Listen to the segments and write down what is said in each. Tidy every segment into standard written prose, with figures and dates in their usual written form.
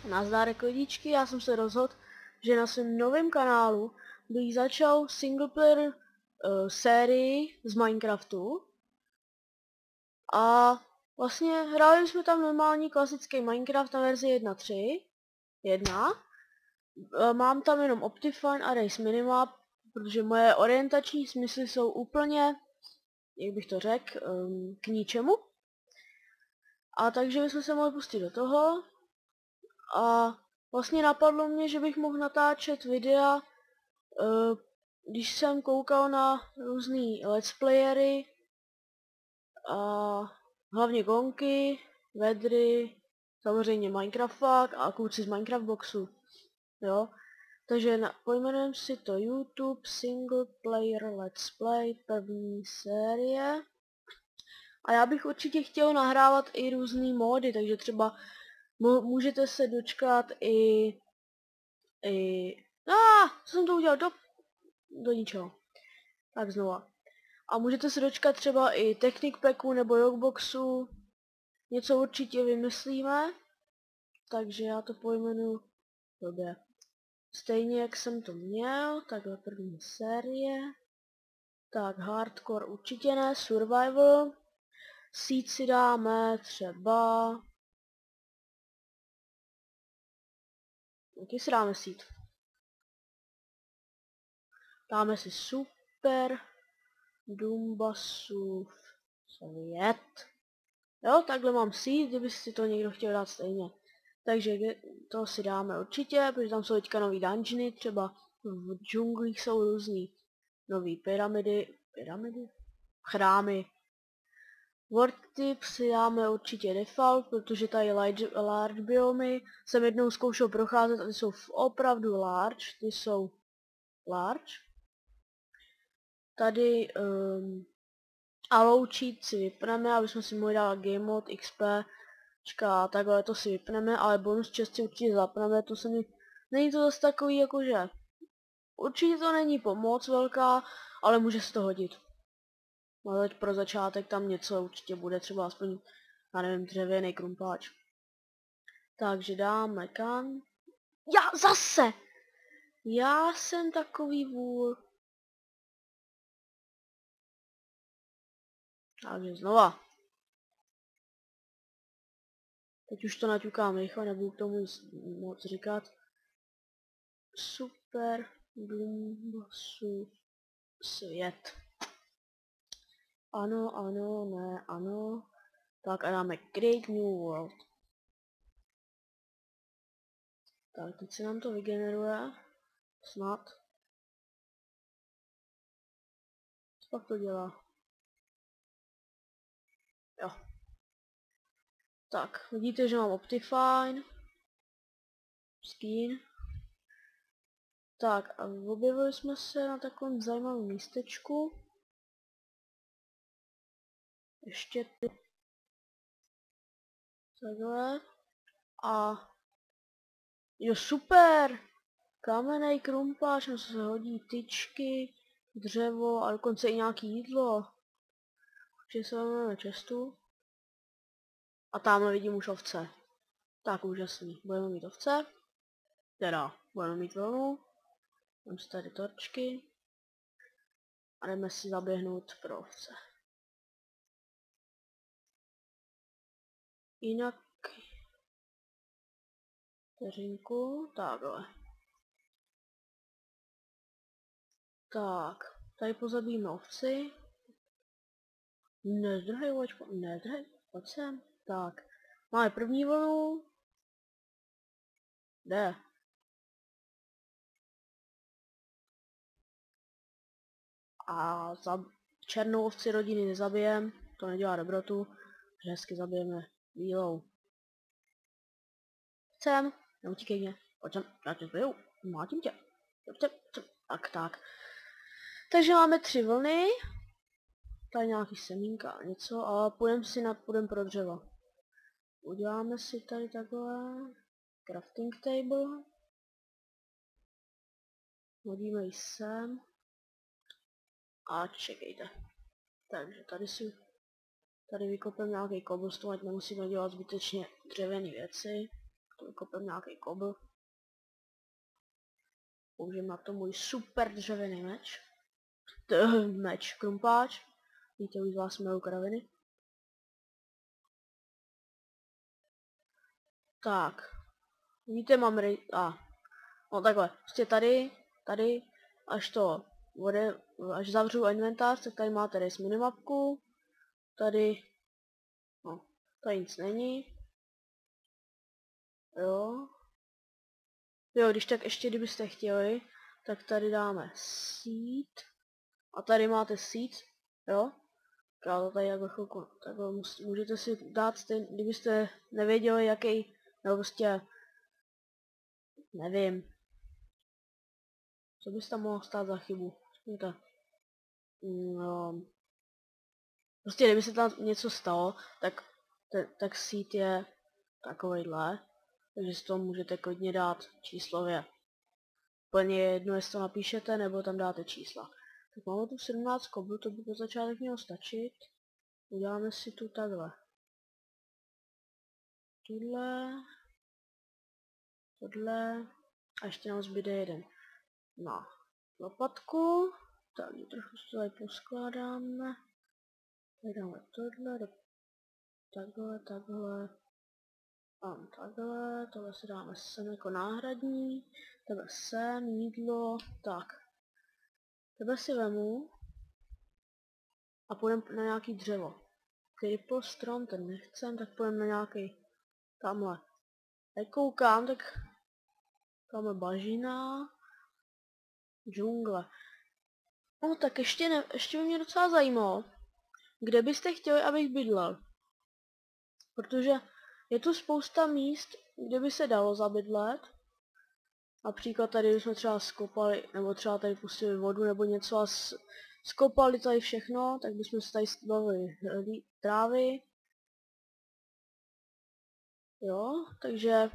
Nazdárek lidičky, já jsem se rozhodl, že na svém novém kanálu bych začal singleplayer sérii z Minecraftu. A vlastně hráli jsme tam normální klasický Minecraft na verzi 1.3.1. Mám tam jenom Optifine a Race Minimap, protože moje orientační smysly jsou úplně, jak bych to řekl, k ničemu. A takže bychom se mohli pustit do toho. A vlastně napadlo mě, že bych mohl natáčet videa, když jsem koukal na různý let's playery, a hlavně Gonky, Vedry, samozřejmě Minecraft a kluci z Minecraft boxu, jo. Takže pojmenujeme si to YouTube Single Player Let's Play první série. A já bych určitě chtěl nahrávat i různý módy, takže třeba můžete se dočkat co jsem to udělal? Do ničeho. Tak znova. A můžete se dočkat třeba i Technic Packu nebo Jogboxu. Něco určitě vymyslíme. Takže já to pojmenuji dobře. Stejně jak jsem to měl, takhle první série. Tak hardcore určitě ne, survival. Seed si dáme třeba... Jaký si dáme seed? Dáme si super Dumbasův Sovět. Jo, takhle mám seed, kdyby si to někdo chtěl dát stejně. Takže to si dáme určitě, protože tam jsou teďka nový dungeony, třeba v džunglích jsou různý nový chrámy. Worktip si dáme určitě default, protože tady large biomy jsem jednou zkoušel procházet a ty jsou opravdu large, Tady allow cheat si vypneme, aby jsme si mohli dát game mode, XP, takhle to si vypneme, ale bonus čest si určitě zapneme, to se mi, není to zase takový jakože, určitě to není pomoc velká, ale může se to hodit. No teď pro začátek tam něco určitě bude, třeba aspoň, já nevím, dřevěný krumpáč. Takže dáme kam. Zase! Já jsem takový vůl. Takže znova. Teď už to naťukám rychle, nebudu k tomu moc říkat. Super Dumbasu svět. Ano, ano, ne, ano. Tak a dáme Great New World. Tak, teď se nám to vygeneruje. Snad. Co pak to dělá? Jo. Tak, vidíte, že mám Optifine. Skin. Tak a objevili jsme se na takovém zajímavém místečku. Ještě takhle. A jo, super! Kamenej krumpáč, na co se hodí tyčky, dřevo a dokonce i nějaký jídlo. Určitě se vezmeme čestu. A tamhle vidím už ovce. Tak úžasný. Budeme mít ovce. Teda, budeme mít vlnu. Mám si tady torčky. A jdeme si zaběhnout pro ovce. Jinak... Vteřinku, takhle. Tak, tady pozabijíme ovci. Nezdrhej, očko, nezdrhej, pojď sem. Tak, máme první vlnu. Jde. A za černou ovci rodiny nezabijem, to nedělá dobrotu, že hezky zabijeme bílou. Chcem, neutíkej mě, pojď sem, já tě zbiju, mlátím tě. Tak. Takže máme 3 vlny, tady nějaký semínka a něco, ale půjdeme pro dřevo. Uděláme si tady takhle crafting table. Hodíme ji sem. A čekejte. Takže tady vykopeme nějaký cobblestone, ať nemusíme dělat zbytečně dřevěné věci. To vykopím nějaký kobl. Použijem na to můj super dřevěný meč. Meč, krumpáč. Víte, už z vás miluji kraviny. Tak. Víte, mám no takhle. Prostě tady, až zavřu inventář, tak tady máte race minimapku. Tady, no, tady nic není. Jo. Jo, když tak ještě kdybyste chtěli, tak tady dáme seed. A tady máte seed, jo. Já to tady jako chvilku, tak můžete si dát kdybyste nevěděli jaký, nebo prostě, nevím. Co bys tam mohlo stát za chybu? No, prostě kdyby se tam něco stalo, tak seed je takovejhle. Takže si to můžete klidně dát číslově. Úplně jedno, jestli to napíšete, nebo tam dáte čísla. Tak máme tu 17 koblů, to by po začátek mělo stačit. Uděláme si tu takhle. Tohle. A ještě nám zbyde jeden. Na lopatku. Tak, trochu se tady poskládáme. Tady dáme tohle. Takhle. Takhle, tohle si dáme sem jako náhradní, tebe sem, jídlo, tak. Tebe si vemu a půjdeme na nějaký dřevo. Creeper strom, ten nechcem, tak půjdeme na nějaký tamhle. Jak koukám, tak tamhle bažina, džungle. No tak ještě by mě docela zajímalo, kde byste chtěli, abych bydlel. Protože je tu spousta míst, kde by se dalo zabydlet. Například tady jsme třeba skopali, nebo třeba tady pustili vodu nebo něco a skopali tady všechno, tak bychom se tady zbavili trávy. Jo, takže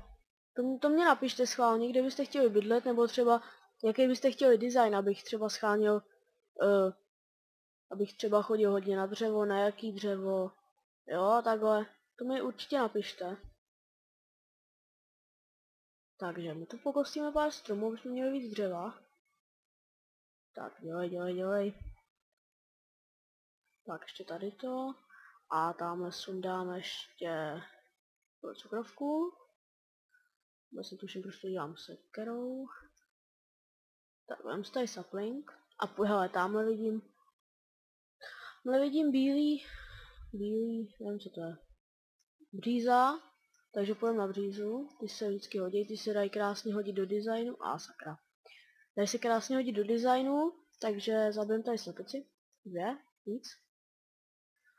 to mě napište schválně, kde byste chtěli bydlet, nebo třeba jaký byste chtěli design, abych třeba schánil, abych třeba chodil hodně na dřevo, na jaký dřevo, jo, takhle. To mi určitě napište. Takže my tu pokosíme pár stromů, abychom měli víc dřeva. Tak, dělej. Tak, ještě tady to. A tamhle sundáme ještě cukrovku. Vlastně tuším, proč to dělám sekerou. Tak, vem si tady sapling. A hele, tamhle vidím bílý, nevím co to je. Bříza. Takže půjdeme na břízu. Ty se vždycky hodí, ty se dají krásně hodit do designu. A sakra. Dají se krásně hodit do designu, takže zabijeme tady slepici. 2, víc.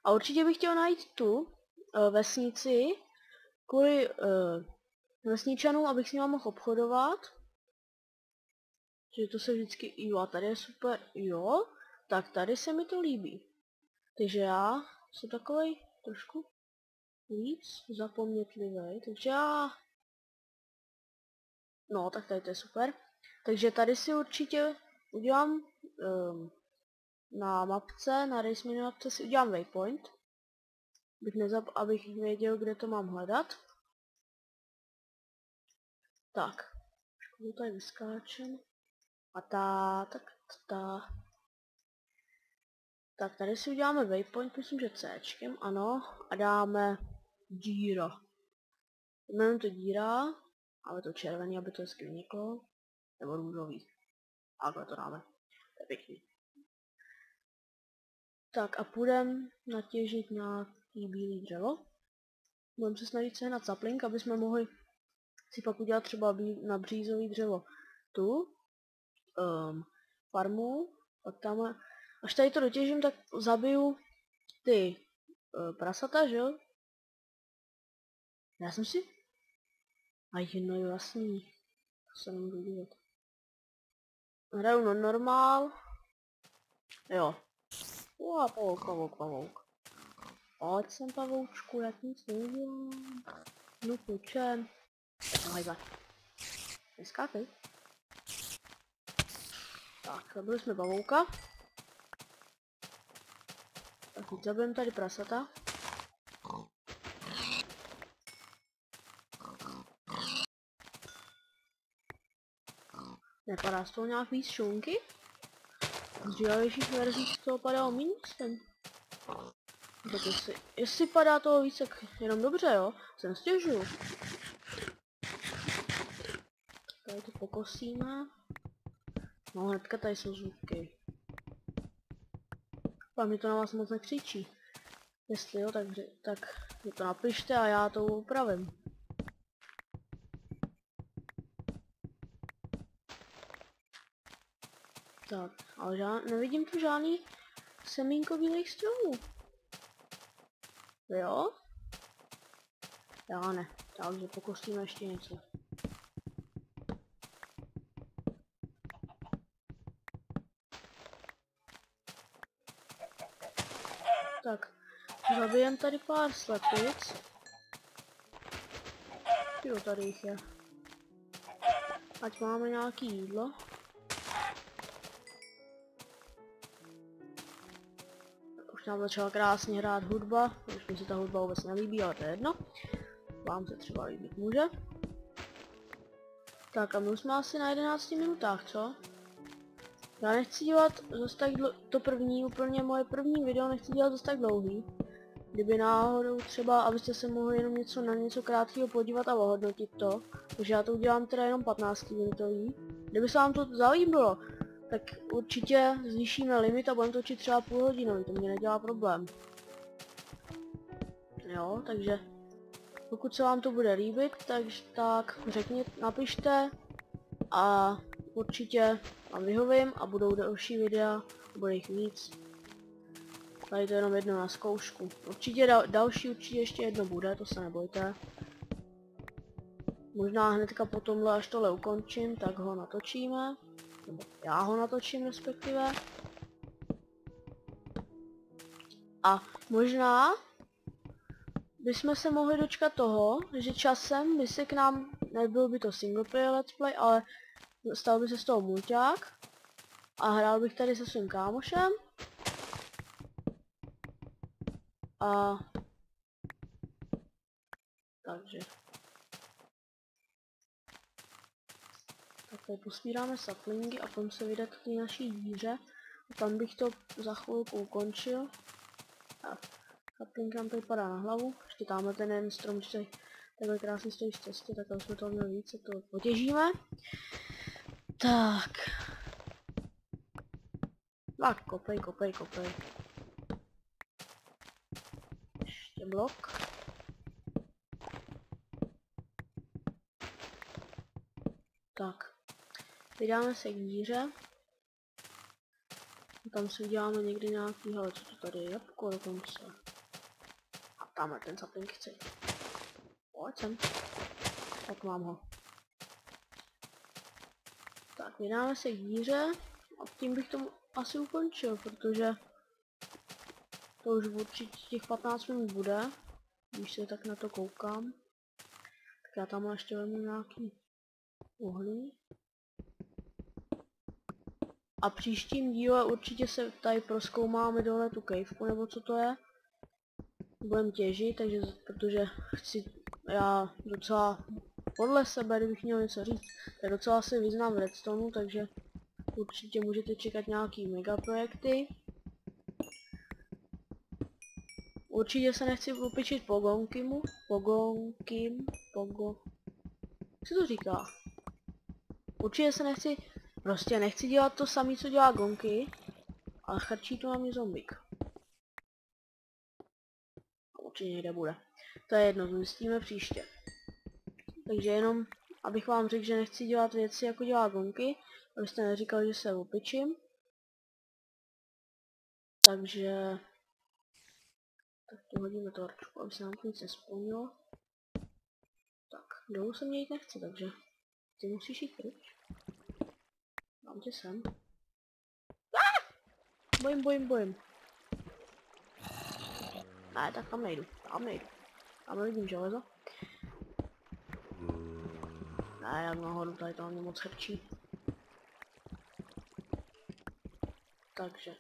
A určitě bych chtěl najít tu vesnici, kvůli vesničanům, abych s nimi mohl obchodovat. Že to se vždycky, jo, a tady je super, jo, tak tady se mi to líbí. Takže já jsem takovej trošku víc zapomnětlivý, takže já, no tak tady to je super. Takže tady si určitě udělám na mapce, na race minimapce si udělám waypoint. Abych věděl, kde to mám hledat. Tak, tady vyskáčem. A tak tady si uděláme waypoint, myslím, že Cčkem, ano, a dáme díra. Jmenujeme to díra, ale to červený, aby to hezky vyniklo, nebo růžový. Takhle to dáme, to je pěkný. Tak a půjdeme natěžit nějaký bílý dřevo. Budeme se snažit sehnat sapling, aby jsme mohli si pak udělat třeba na břízový dřevo tu farmu, pak tamhle. Až tady to dotěžím, tak zabiju ty prasata, že jo? Já jsem si... A jedno je jasný. To se nemůžu dívat. Hraju na normál. Jo. Pavouk. Pojď sem, pavoučku, jak nic neudělám. No pojďem. Tak hajzle. Neskákej. Tak, zabili jsme pavouka. Tak teď zabijeme tady prasata. Nepadá z toho nějak víc šunky? V dřívějších verzích z toho padalo méně, myslím. Tak jestli padá toho víc, tak jenom dobře, jo? Se nestěžuju. Tady to pokosíme. No hnedka tady jsou zvuky. Pak mi to na vás moc nekřičí. Jestli jo, tak mi to napište a já to upravím. Tak, ale nevidím tu žádný semínko bílých stromů. Jo? Já ne, takže pokosíme ještě něco. Tak, zabijem tady pár slepic. Jo, tady jich je. Ať máme nějaký jídlo. Už nám začala krásně hrát hudba, už mi se ta hudba vůbec nelíbí, ale to je jedno. Vám se třeba líbit může. Tak a my už jsme asi na 11 minutách, co? Já nechci dělat zase tak moje první video nechci dělat zase tak dlouhý. Kdyby náhodou třeba, abyste se mohli jenom na něco krátkého podívat a ohodnotit to. Takže já to udělám teda jenom 15 minutový. Kdyby se vám to zalíbilo, tak určitě zvýšíme limit a budeme točit třeba půl hodinový, to mě nedělá problém. Jo, takže pokud se vám to bude líbit, tak napište a určitě vám vyhovím a budou další videa, bude jich víc. Tady to jenom jedno na zkoušku. Určitě určitě ještě jedno bude, to se nebojte. Možná hnedka po tomhle, až tohle ukončím, tak ho natočíme. Nebo já ho natočím respektive. A možná bychom se mohli dočkat toho, že časem by se k nám, nebyl by to single player let's play, ale stal by se z toho mulťák. A hrál bych tady se svým kámošem. A takže tak tady posbíráme saplingy a potom se vydat k té naší díře a tam bych to za chvilku ukončil. A sapling nám tady padá na hlavu, ještě tamhle ten jeden strom, který takhle krásně stojí v cestě, tak tam jsme toho měli více, to potěžíme. Tak. Tak, kopej. Ještě blok. Tak. Vydáme se k díře. Tam si uděláme někdy nějaký, hele, co to tady je, jabko dokonce. A tamhle ten sapling chci. Pojď sem. Tak mám ho. Tak, vydáme se k díře a tím bych to asi ukončil, protože to už určitě těch 15 minut bude, když se tak na to koukám. Tak já tam ještě vezmu nějaký uhlí. A příštím díle určitě se tady prozkoumáme dole tu kejvku, nebo co to je. Budeme těžit, protože já docela podle sebe, kdybych měl něco říct, tak docela si vyznám v redstonu, takže určitě můžete čekat nějaký megaprojekty. Určitě se nechci opičit co to říká? Určitě se nechci dělat to samé, co dělá Gonky, ale chrčí to na mě zombík. Určitě někde bude. To je jedno, zjistíme příště. Takže jenom, abych vám řekl, že nechci dělat věci, jako dělá Gonky, abyste neříkali, že se opičím. Takže tak tu hodíme torčku, aby se nám to nic nesplnilo. Tak, dolů se mě jít nechce, takže ty musíš jít pryč. Dám tě sem. Bojím. Ne, tak tam nejdu. Tam nevidím železo. Ne, jak nahoru, tady to mě moc chrčí. Takže,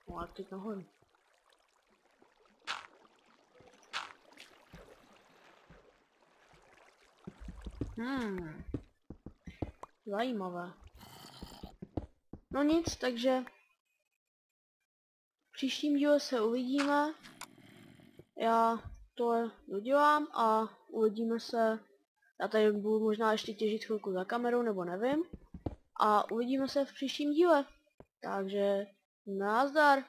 no a teď nahoru. Zajímavé. No nic, takže v příštím díle se uvidíme. Já to dodělám a uvidíme se. Já tady budu možná ještě těžit chvilku za kamerou, nebo nevím. A uvidíme se v příštím díle. Takže nazdar.